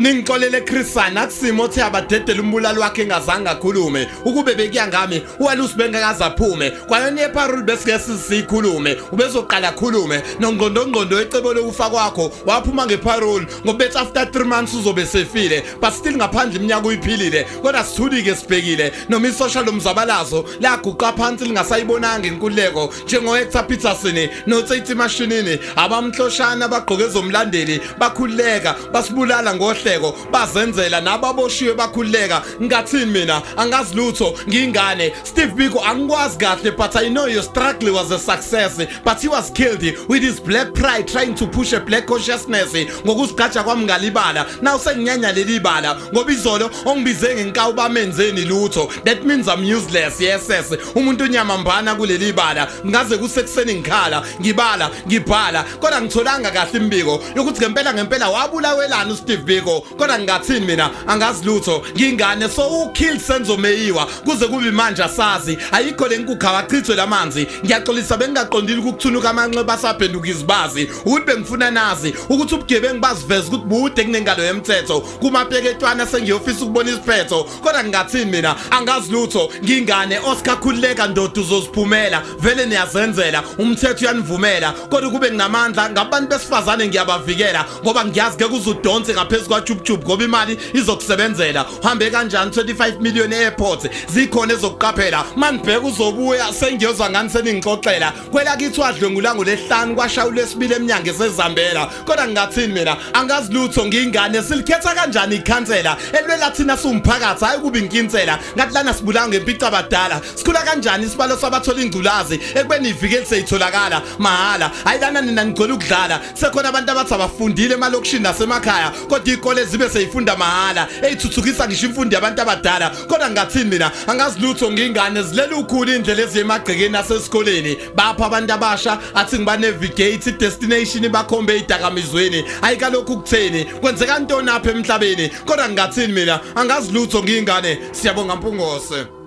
Ningixolele Chrisana kusimo othi abadedela umbulali wakhe engazange akhulume ukube bekuya ngami uwalusi bengakaza aphume kwayona eparole besike sizikhulume ubezoqala akhulume nongqondongqondo ecebo lokufa kwakho waphuma ngeparole ngobethi after 3 months uzobe sefile but still ngaphandle iminyaka uyiphilile kodwa sithulike sibhekile noma isocial lomzabalazo laguqa phansi lingasayibonanga inkululeko njengo Hector Peterson noTsitsi Mashinini abamhloshana bagqoke zomlandeli bakhululeka basibulala ngohle bazenzela nababoshiwe bakhuleka ngathini mina angazi lutho ngiyingane Steve Biko angikwazi kahle but I know your struggle was a success but he was killed with his black pride trying to push a black consciousness ngokusigaja kwami ngalibala now senginyanya leli bala ngoba izolo ongibize ngenkawu bamenzeni lutho that means I'm useless yes umuntu unyamambana kuleli bala ngaze kusekuseni ngikhala ngibala ngibhala kodwa ngitholanga kahle imbiko yokuthi ngempela wabulawelana uSteve Biko kodwa ngathini mina angazi lutho ngiyingane so ukill Senzo Meyiwa kuze kube manje asazi ayikho lenkukha wachithwe lamanzi ngiyaxolisa bengaqondile ukuthunuka amanxeba asaphenduka izibazi ukuthi bengifuna nazi ukuthi ubugebengu baziveza ukuthi bude kunengalo yemthetho kumapeketwana sengiyofisa ukubona isiphetho kodwa ngathini mina angazi lutho ngiyingane Oscar khululeka ndoda uzoziphumela vele niyazenzela umthetho uyanivumela kodwa kube nginamandla ngabantu besifazane ngiyabavikela ngoba ngiyazi ke kuzudonse ngaphezulu kwaJubJub ngoba imali izokusebenzela uhambe kanjani 25 million airport zikhona ezokuqaphela manibheka uzobuya sengiyozwa ngani seningixoxela kwela kithi wadlwengula ngolesihlanu kwashawula esibili eminyango esezambela kodwa ngingathini mina angazi lutho ngiyingane silikhetha kanjani ikhansela elwela thina sumphakathi hayi kuba inkinsela ngathi lana sibulanga ngempicwa abadala sikhula kanjani isibalo sabathola ingculazi ekubeni ivikeli seyitholakala mahala ayilana nina ngicela ukudlala sekhona abantu abathi abafundile emalokishini nasemakhaya kodwa ikole zibe seyifunda mahala eyithuthukisa ngisho imfundo yabantu abadala kodwa ngathini mina angazi lutho ngiyingane zilela ukhulu indlela ezemagcekeni asesikoleni bapha abantu abasha athi ngiba navigate destination bakhombe idakamizweni ayikalokhu kutheni kwenzeka ntoni apha emhlabeni kodwa ngathini mina angazi lutho ngiyingane siyabonga mpungose.